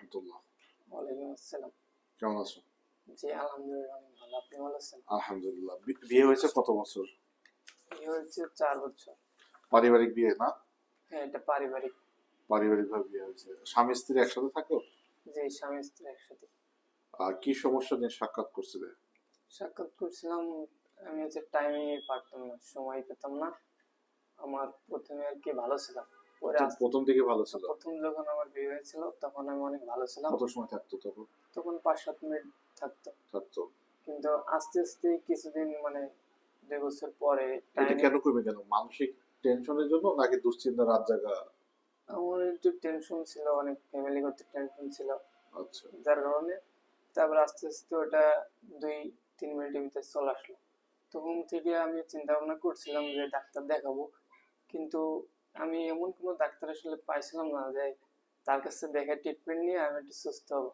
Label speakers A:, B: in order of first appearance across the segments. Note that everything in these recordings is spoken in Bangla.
A: রহমতুল্লাহ।
B: ওয়ালাইকুম আসসালাম।
A: কেমন আছো?
B: জি আলহামদুলিল্লাহ অনেক ভালো। আপনি ভালো আছেন?
A: আলহামদুলিল্লাহ। বিয়ে হয়েছে কত বছর?
B: বিয়ে হয়েছে 4 বছর।
A: পারিবারিক বিয়ে না?
B: হ্যাঁ, এটা পারিবারিক।
A: পারিবারিক ভাবে বিয়ে হয়েছে। স্বামী স্ত্রী একসাথে থাকো?
B: যে স্বামী স্ত্রী একসাথে।
A: আর কি সমস্যা নিয়ে সাক্ষাৎ করছিলে?
B: সাক্ষাৎ করছিলাম, আমি হচ্ছে টাইমে পারতাম না, সময় পেতাম না। আমার প্রথমে আর কি ভালো ছিলাম, পরে
A: প্রথম দিকে ভালো ছিল?
B: প্রথম যখন আমার বিয়ে হয়েছিল তখন আমি অনেক ভালো ছিলাম।
A: কত সময় থাকতো তখন?
B: তখন 5-7 মিনিট থাকতো। কিন্তু আস্তে আস্তে কিছুদিন মানে 2 বছর পরে
A: এটা কেন কমে গেল? মানসিক টেনশনের জন্য নাকি দুশ্চিন্তা, রাত জাগা?
B: আমার একটু টেনশন ছিল, অনেক ফ্যামিলিগত টেনশন ছিল।
A: আচ্ছা।
B: যার কারণে তারপর আস্তে আস্তে ওটা 2-3 মিনিটের ভিতরে চলে আসলো। তখন থেকে আমি চিন্তা ভাবনা করছিলাম যে ডাক্তার দেখাবো, কিন্তু আমি এমন কোনো ডাক্তার আসলে পাইছিলাম না যে তার কাছে দেখে ট্রিটমেন্ট নিয়ে আমি একটু সুস্থ হবো।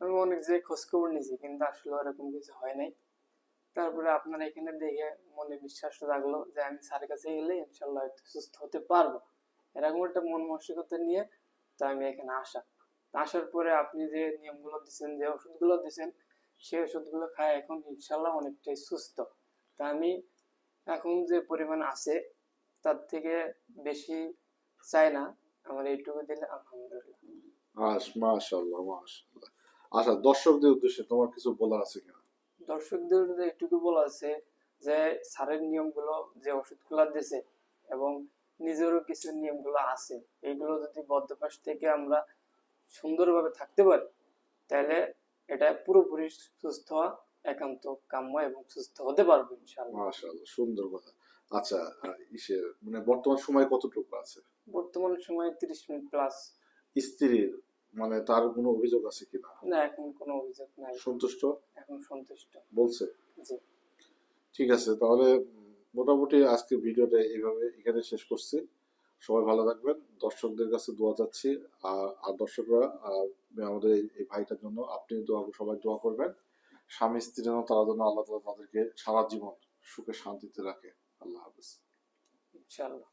B: আমি অনেক যে খোঁজ খবর নিয়েছি, কিন্তু আসলে ওরকম কিছু হয় নাই। তারপরে আপনার এখানে দেখে মনে বিশ্বাস জাগলো যে আমি স্যারের কাছে গেলে ইনশাল্লাহ একটু সুস্থ হতে পারবো। এরকম একটা মন মানসিকতা নিয়ে তো আমি এখানে আসার পরে আপনি যে নিয়মগুলো দিচ্ছেন, যে ওষুধগুলো দিচ্ছেন, সেই ওষুধগুলো খাই এখন ইনশাল্লাহ অনেকটাই সুস্থ। তা আমি এখন যে পরিমাণ আছে তার থেকে বেশি চাই না, আমার এইটুকু দিলে আলহামদুলিল্লাহ।
A: মাশাআল্লাহ মাশাআল্লাহ। আচ্ছা, দর্শকদের উদ্দেশ্যে তোমার কিছু বলার আছে কিনা?
B: দর্শকদের এইটুকু বলা আছে যে স্যারের নিয়মগুলো, যে ওষুধগুলো দিয়েছে এবং নিজেরও কিছু নিয়মগুলো আছে, এইগুলো যদি বদ্ধপাশ থেকে আমরা সুন্দরভাবে থাকতে পারি তাহলে এটা পুরোপুরি সুস্থ হওয়া একান্ত কাম্য এবং সুস্থ হতে পারবো ইনশাআল্লাহ।
A: মাশাআল্লাহ, সুন্দর কথা। আচ্ছা, মানে বর্তমান সময় কতটুকু আছে?
B: বর্তমান সময়ে 30 মিনিট প্লাস।
A: স্ত্রীর মানে তার কোনো অভিযোগ আছে কিনা?
B: না, এখন কোনো অভিযোগ নাই।
A: সন্তুষ্ট?
B: এখন সন্তুষ্ট
A: বলছে?
B: জি।
A: ঠিক আছে, তাহলে মোটামুটি আজকে ভিডিওটা এইভাবে এখানে শেষ করছি। সবাই ভালো থাকবেন। দর্শকদের কাছে দোয়া চাচ্ছি। আর দর্শকরা আমাদের এই ভাইটার জন্য আপনি সবাই দোয়া করবেন। স্বামী স্ত্রী যেন তারা যেন আল্লাহ তাআলা তাদেরকে সারা জীবন সুখে শান্তিতে রাখে। আল্লাহ হাফেজ।
B: ইনশাআল্লাহ।